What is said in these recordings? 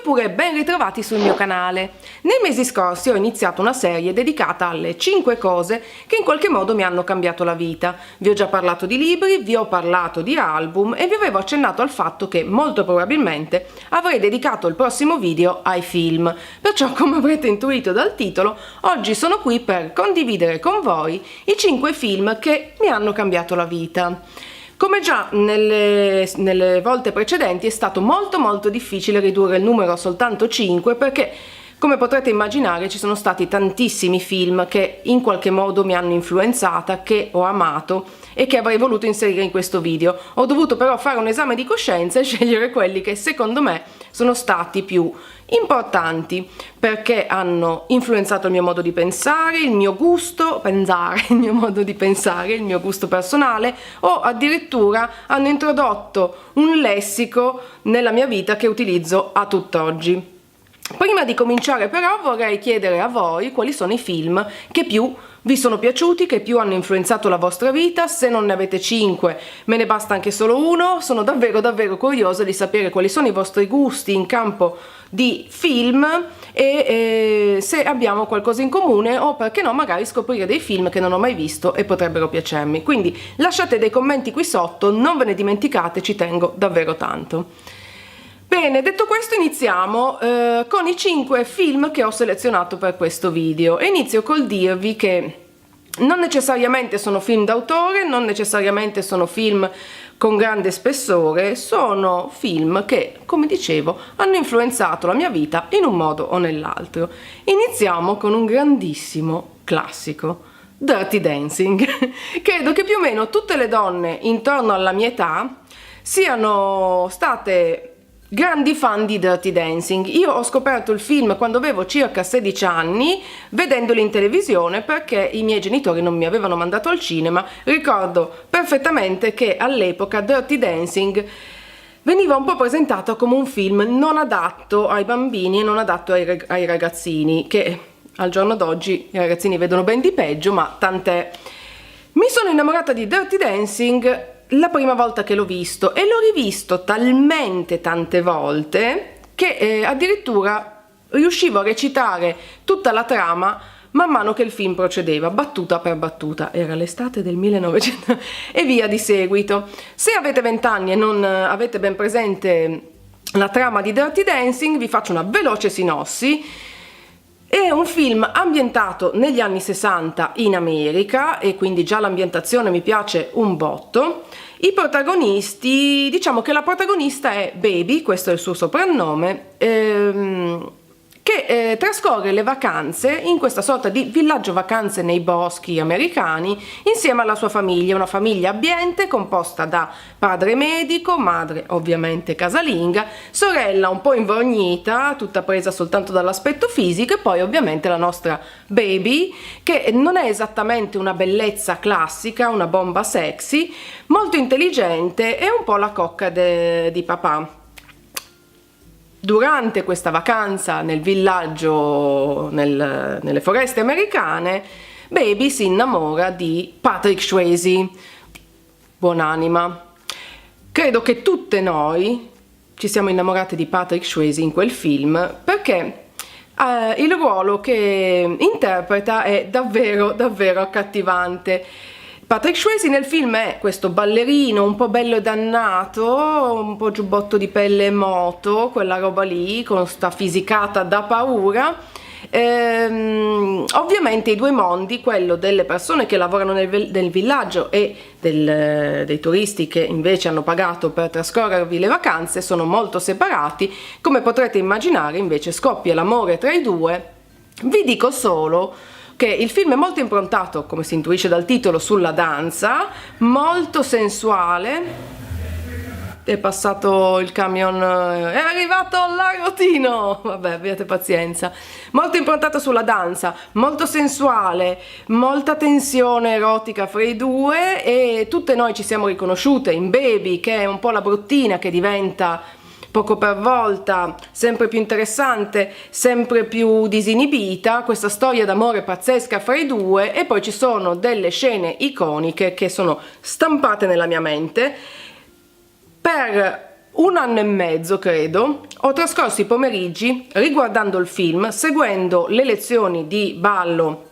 oppure ben ritrovati sul mio canale. Nei mesi scorsi ho iniziato una serie dedicata alle 5 cose che in qualche modo mi hanno cambiato la vita. Vi ho già parlato di libri, vi ho parlato di album e vi avevo accennato al fatto che molto probabilmente avrei dedicato il prossimo video ai film. Perciò, come avrete intuito dal titolo, oggi sono qui per condividere con voi i 5 film che mi hanno cambiato la vita. Come già nelle volte precedenti è stato molto difficile ridurre il numero a soltanto 5 perché, come potrete immaginare, ci sono stati tantissimi film che in qualche modo mi hanno influenzata, che ho amato e che avrei voluto inserire in questo video. Ho dovuto però fare un esame di coscienza e scegliere quelli che secondo me sono stati più importanti perché hanno influenzato il mio modo di pensare, il mio gusto, il mio modo di pensare, il mio gusto personale, o addirittura hanno introdotto un lessico nella mia vita che utilizzo a tutt'oggi. Prima di cominciare però vorrei chiedere a voi quali sono i film che più vi sono piaciuti, che più hanno influenzato la vostra vita. Se non ne avete 5 me ne basta anche solo uno. Sono davvero curiosa di sapere quali sono i vostri gusti in campo di film e se abbiamo qualcosa in comune, o perché no magari scoprire dei film che non ho mai visto e potrebbero piacermi. Quindi lasciate dei commenti qui sotto, non ve ne dimenticate, ci tengo davvero tanto. Bene, detto questo iniziamo con i 5 film che ho selezionato per questo video e inizio col dirvi che non necessariamente sono film d'autore, non necessariamente sono film con grande spessore, sono film che, come dicevo, hanno influenzato la mia vita in un modo o nell'altro. Iniziamo con un grandissimo classico, Dirty Dancing. Credo che più o meno tutte le donne intorno alla mia età siano state grandi fan di Dirty Dancing. Io ho scoperto il film quando avevo circa 16 anni, vedendolo in televisione perché i miei genitori non mi avevano mandato al cinema. Ricordo perfettamente che all'epoca Dirty Dancing veniva un po' presentato come un film non adatto ai bambini e non adatto ai ragazzini, che al giorno d'oggi i ragazzini vedono ben di peggio, ma tant'è. Mi sono innamorata di Dirty Dancing la prima volta che l'ho visto e l'ho rivisto talmente tante volte che addirittura riuscivo a recitare tutta la trama man mano che il film procedeva, battuta per battuta. Era l'estate del 1900 e via di seguito. Se avete 20 anni e non avete ben presente la trama di Dirty Dancing, vi faccio una veloce sinossi. È un film ambientato negli anni 60 in America e quindi già l'ambientazione mi piace un botto. I protagonisti, diciamo che la protagonista è Baby, questo è il suo soprannome, che trascorre le vacanze in questa sorta di villaggio vacanze nei boschi americani insieme alla sua famiglia, una famiglia abbiente composta da padre medico, madre ovviamente casalinga, sorella un po' invornita, tutta presa soltanto dall'aspetto fisico, e poi ovviamente la nostra Baby, che non è esattamente una bellezza classica, una bomba sexy, molto intelligente e un po' la cocca di papà. Durante questa vacanza nel villaggio, nelle foreste americane, Baby si innamora di Patrick Swayze, buonanima. Credo che tutte noi ci siamo innamorate di Patrick Swayze in quel film perché il ruolo che interpreta è davvero accattivante. Patrick Swayze nel film è questo ballerino un po' bello e dannato, un po' giubbotto di pelle e moto, quella roba lì, con sta fisicata da paura. Ovviamente i due mondi, quello delle persone che lavorano nel villaggio e dei turisti che invece hanno pagato per trascorrervi le vacanze, sono molto separati. Come potrete immaginare, invece, scoppia l'amore tra i due. Vi dico solo che il film è molto improntato, come si intuisce dal titolo, sulla danza, molto sensuale. È passato il camion, è arrivato l'agotino, vabbè, abbiate pazienza. Molto improntato sulla danza, molto sensuale, molta tensione erotica fra i due, e tutte noi ci siamo riconosciute in Baby, che è un po' la bruttina che diventa poco per volta sempre più interessante, sempre più disinibita, questa storia d'amore pazzesca fra i due. E poi ci sono delle scene iconiche che sono stampate nella mia mente per 1 anno e mezzo, credo, ho trascorso i pomeriggi riguardando il film, seguendo le lezioni di ballo,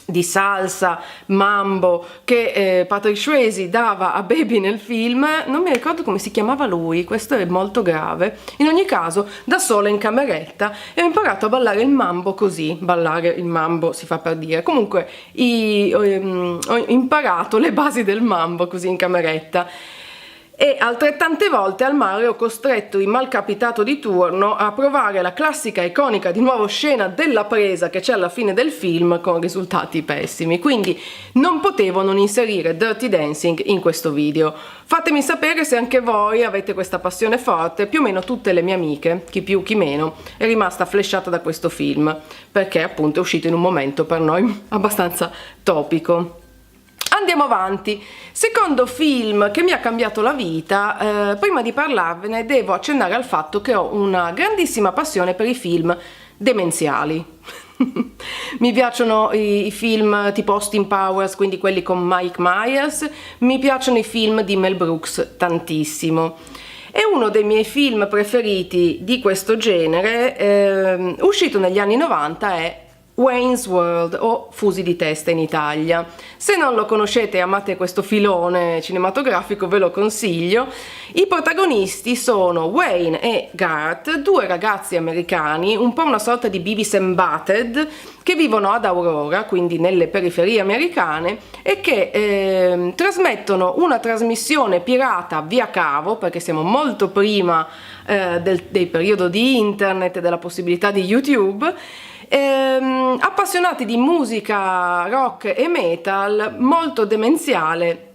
di salsa, mambo che Patrick Swayze dava a Baby nel film. Non mi ricordo come si chiamava lui, questo è molto grave. In ogni caso, da sola in cameretta, e ho imparato a ballare il mambo così. Ballare il mambo si fa per dire. Comunque ho imparato le basi del mambo così in cameretta. E altrettante volte al mare ho costretto il malcapitato di turno a provare la classica iconica di nuovo scena della presa che c'è alla fine del film, con risultati pessimi. Quindi non potevo non inserire Dirty Dancing in questo video. Fatemi sapere se anche voi avete questa passione forte. Più o meno tutte le mie amiche, chi più chi meno, è rimasta flashata da questo film, perché appunto è uscito in un momento per noi abbastanza topico. Andiamo avanti. Secondo film che mi ha cambiato la vita. Prima di parlarvene devo accennare al fatto che ho una grandissima passione per i film demenziali. Mi piacciono i film tipo Austin Powers, quindi quelli con Mike Myers. Mi piacciono i film di Mel Brooks tantissimo. E uno dei miei film preferiti di questo genere, uscito negli anni 90, è Wayne's World, o Fusi di testa in Italia. Se non lo conoscete e amate questo filone cinematografico, ve lo consiglio. I protagonisti sono Wayne e Garth, 2 ragazzi americani, un po' una sorta di Beavis and Butthead, che vivono ad Aurora, quindi nelle periferie americane, e che trasmettono una trasmissione pirata via cavo, perché siamo molto prima del periodo di internet e della possibilità di YouTube. Appassionati di musica rock e metal, molto demenziale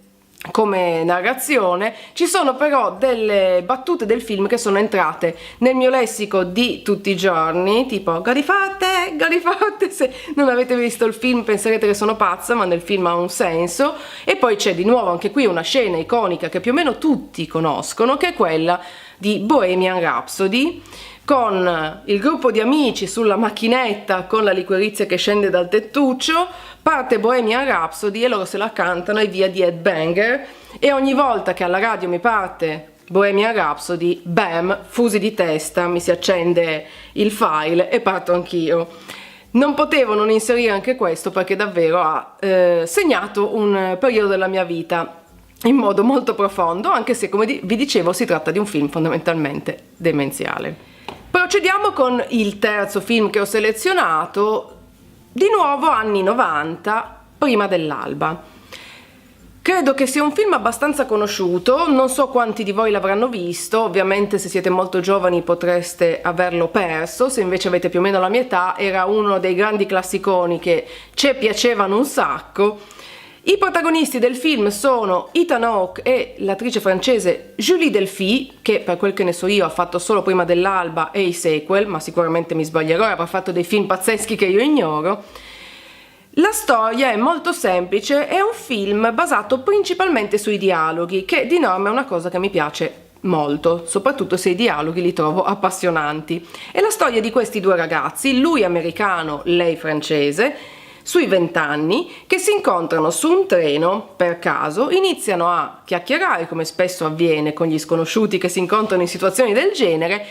come narrazione. Ci sono però delle battute del film che sono entrate nel mio lessico di tutti i giorni, tipo garifatte, garifatte. Se non avete visto il film penserete che sono pazza, ma nel film ha un senso. E poi c'è di nuovo anche qui una scena iconica che più o meno tutti conoscono, che è quella di Bohemian Rhapsody, con il gruppo di amici sulla macchinetta con la liquirizia che scende dal tettuccio. Parte Bohemian Rhapsody e loro se la cantano e via di headbanger, e ogni volta che alla radio mi parte Bohemian Rhapsody, bam, fusi di testa, mi si accende il file e parto anch'io. Non potevo non inserire anche questo, perché davvero ha segnato un periodo della mia vita in modo molto profondo, anche se, come vi dicevo, si tratta di un film fondamentalmente demenziale. Procediamo con il terzo film che ho selezionato, di nuovo anni 90, prima dell'alba. Credo che sia un film abbastanza conosciuto, non so quanti di voi l'avranno visto. Ovviamente se siete molto giovani potreste averlo perso, se invece avete più o meno la mia età era uno dei grandi classiconi che ci piacevano un sacco. I protagonisti del film sono Ethan Hawke e l'attrice francese Julie Delpy, che per quel che ne so io ha fatto solo Prima dell'alba e i sequel, ma sicuramente mi sbaglierò e avrà fatto dei film pazzeschi che io ignoro. La storia è molto semplice, è un film basato principalmente sui dialoghi, che di norma è una cosa che mi piace molto, soprattutto se i dialoghi li trovo appassionanti. È la storia di questi 2 ragazzi, lui americano, lei francese, sui 20 anni, che si incontrano su un treno per caso, iniziano a chiacchierare, come spesso avviene con gli sconosciuti che si incontrano in situazioni del genere.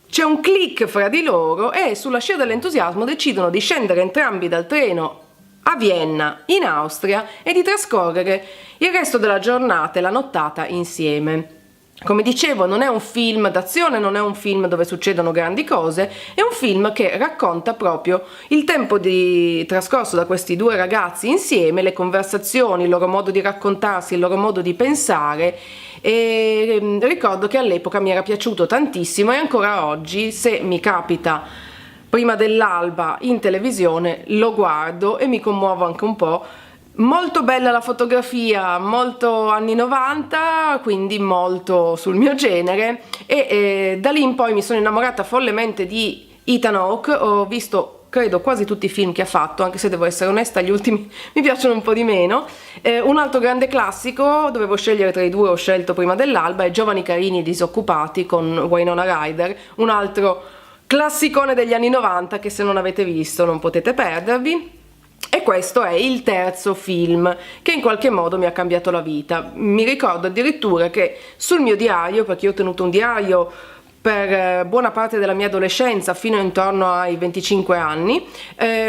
C'è un click fra di loro e sulla scia dell'entusiasmo decidono di scendere entrambi dal treno a Vienna, in Austria, e di trascorrere il resto della giornata e la nottata insieme. Come dicevo, non è un film d'azione, non è un film dove succedono grandi cose, è un film che racconta proprio il tempo di trascorso da questi 2 ragazzi insieme, le conversazioni, il loro modo di raccontarsi, il loro modo di pensare. E ricordo che all'epoca mi era piaciuto tantissimo, e ancora oggi, se mi capita Prima dell'alba in televisione, lo guardo e mi commuovo anche un po'. Molto bella la fotografia, molto anni 90, quindi molto sul mio genere, e da lì in poi mi sono innamorata follemente di Ethan Hawke. Ho visto credo quasi tutti i film che ha fatto, anche se devo essere onesta gli ultimi mi piacciono un po' di meno. Un altro grande classico, dovevo scegliere tra i 2, ho scelto Prima dell'alba, è Giovani carini e disoccupati con Winona Ryder, un altro classicone degli anni 90 che se non avete visto non potete perdervi. E questo è il terzo film che in qualche modo mi ha cambiato la vita. Mi ricordo addirittura che sul mio diario, perché io ho tenuto un diario per buona parte della mia adolescenza fino intorno ai 25 anni,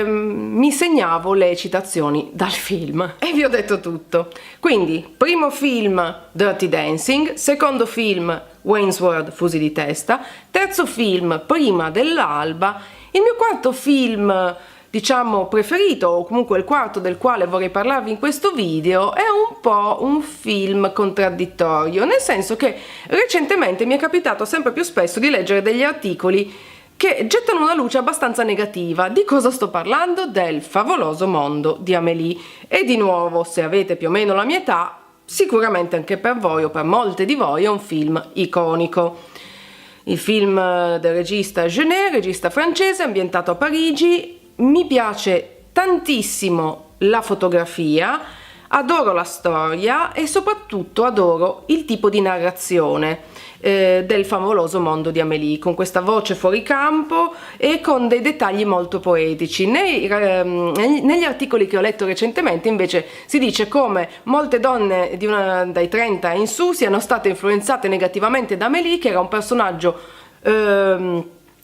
mi segnavo le citazioni dal film e vi ho detto tutto. Quindi primo film Dirty Dancing, secondo film Wayne's World Fusi di testa, terzo film Prima dell'alba, il mio quarto film diciamo preferito, o comunque il quarto del quale vorrei parlarvi in questo video, è un po' un film contraddittorio, nel senso che recentemente mi è capitato sempre più spesso di leggere degli articoli che gettano una luce abbastanza negativa. Di cosa sto parlando? Del favoloso mondo di Amélie. E di nuovo, se avete più o meno la mia età, sicuramente anche per voi o per molte di voi è un film iconico. Il film del regista Jeunet, regista francese, ambientato a Parigi. Mi piace tantissimo la fotografia, adoro la storia e soprattutto adoro il tipo di narrazione del favoloso mondo di Amélie, con questa voce fuori campo e con dei dettagli molto poetici. Negli articoli che ho letto recentemente invece si dice come molte donne dai 30 in su siano state influenzate negativamente da Amélie, che era un personaggio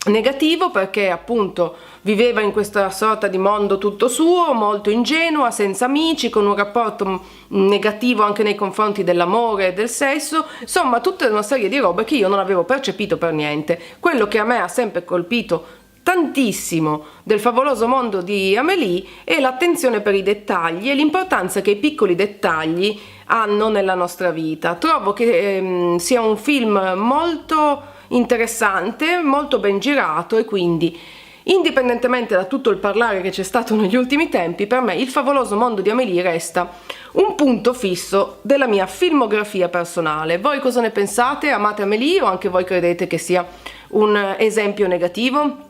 negativo perché appunto viveva in questa sorta di mondo tutto suo, molto ingenua, senza amici, con un rapporto negativo anche nei confronti dell'amore e del sesso, insomma tutta una serie di robe che io non avevo percepito per niente. Quello che a me ha sempre colpito tantissimo del favoloso mondo di Amélie è l'attenzione per i dettagli e l'importanza che i piccoli dettagli hanno nella nostra vita. Trovo che sia un film molto interessante, molto ben girato e quindi, indipendentemente da tutto il parlare che c'è stato negli ultimi tempi, per me il favoloso mondo di Amélie resta un punto fisso della mia filmografia personale. Voi cosa ne pensate? Amate Amélie o anche voi credete che sia un esempio negativo?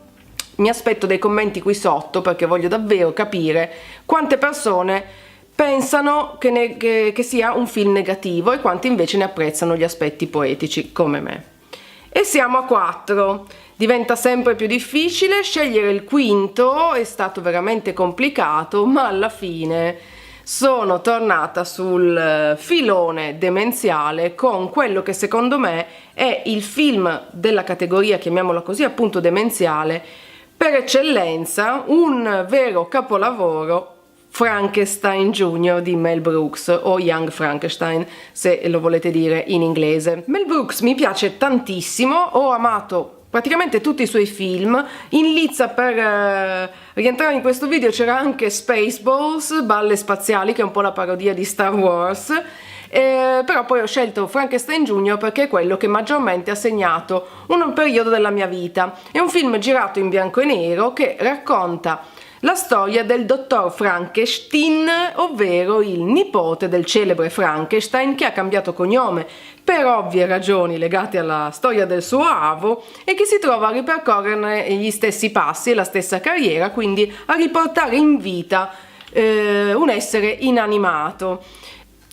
Mi aspetto dei commenti qui sotto perché voglio davvero capire quante persone pensano che sia un film negativo e quanti invece ne apprezzano gli aspetti poetici come me. E siamo a 4. Diventa sempre più difficile, scegliere il quinto è stato veramente complicato, ma alla fine sono tornata sul filone demenziale con quello che secondo me è il film della categoria, chiamiamola così, appunto demenziale, per eccellenza, un vero capolavoro, Frankenstein Jr. di Mel Brooks, o Young Frankenstein se lo volete dire in inglese. Mel Brooks mi piace tantissimo, ho amato praticamente tutti i suoi film. In lizza per rientrare in questo video c'era anche Spaceballs, Balle spaziali, che è un po' la parodia di Star Wars, però poi ho scelto Frankenstein Jr. perché è quello che maggiormente ha segnato un periodo della mia vita. È un film girato in bianco e nero che racconta la storia del dottor Frankenstein, ovvero il nipote del celebre Frankenstein che ha cambiato cognome per ovvie ragioni legate alla storia del suo avo e che si trova a ripercorrere gli stessi passi e la stessa carriera, quindi a riportare in vita un essere inanimato.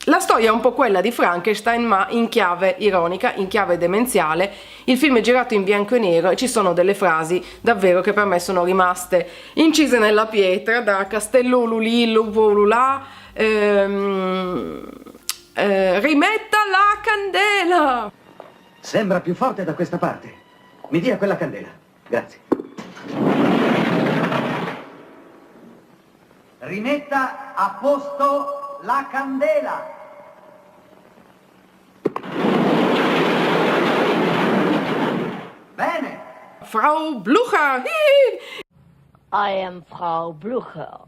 La storia è un po' quella di Frankenstein, ma in chiave ironica, in chiave demenziale. Il film è girato in bianco e nero e ci sono delle frasi davvero che per me sono rimaste incise nella pietra, da Castello Ululì, Lupo Ululà, rimetta la candela! Sembra più forte da questa parte. Mi dia quella candela. Grazie. Rimetta a posto la candela. Bene. Frau Blucher! I am Frau Blucher.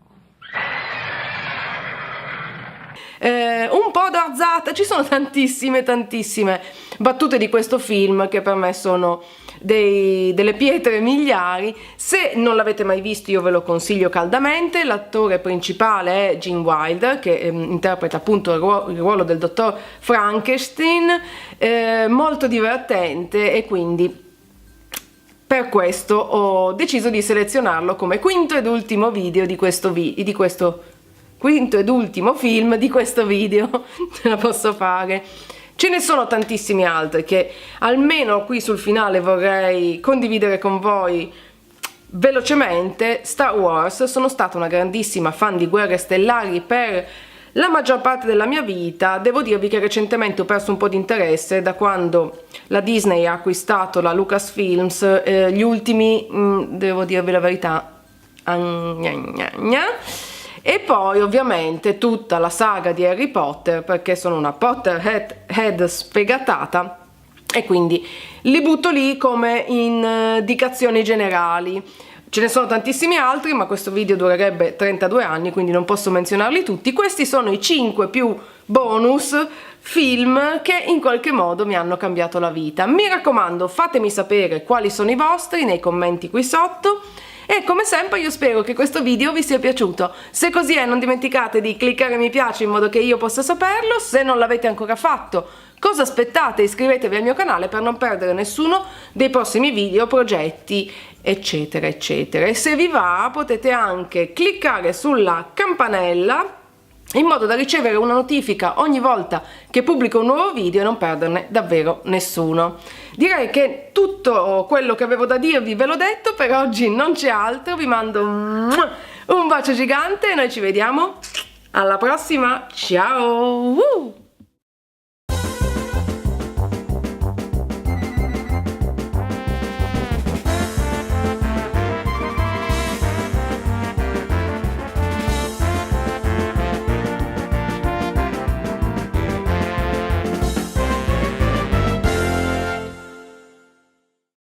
Un po' d'arzata, ci sono tantissime battute di questo film che per me sono delle pietre miliari. Se non l'avete mai visto io ve lo consiglio caldamente. L'attore principale è Gene Wilder, che interpreta appunto il ruolo del dottor Frankenstein, molto divertente, e quindi per questo ho deciso di selezionarlo come quinto ed ultimo video di questo quinto ed ultimo film di questo video. Ce la posso fare. Ce ne sono tantissimi altri che almeno qui sul finale vorrei condividere con voi velocemente, Star Wars, sono stata una grandissima fan di Guerre Stellari per la maggior parte della mia vita. Devo dirvi che recentemente ho perso un po' di interesse da quando la Disney ha acquistato la Lucasfilms, gli ultimi, devo dirvi la verità, e poi ovviamente tutta la saga di Harry Potter, perché sono una Potterhead sfegatata e quindi li butto lì come indicazioni generali. Ce ne sono tantissimi altri, ma questo video durerebbe 32 anni, quindi non posso menzionarli tutti. Questi sono i 5 più bonus film che in qualche modo mi hanno cambiato la vita. Mi raccomando, fatemi sapere quali sono i vostri nei commenti qui sotto. E come sempre io spero che questo video vi sia piaciuto. Se così è, non dimenticate di cliccare mi piace in modo che io possa saperlo. Se non l'avete ancora fatto, cosa aspettate? Iscrivetevi al mio canale per non perdere nessuno dei prossimi video, progetti, eccetera eccetera. E se vi va potete anche cliccare sulla campanella in modo da ricevere una notifica ogni volta che pubblico un nuovo video e non perderne davvero nessuno. Direi che tutto quello che avevo da dirvi ve l'ho detto, per oggi non c'è altro, vi mando un bacio gigante e noi ci vediamo alla prossima, ciao!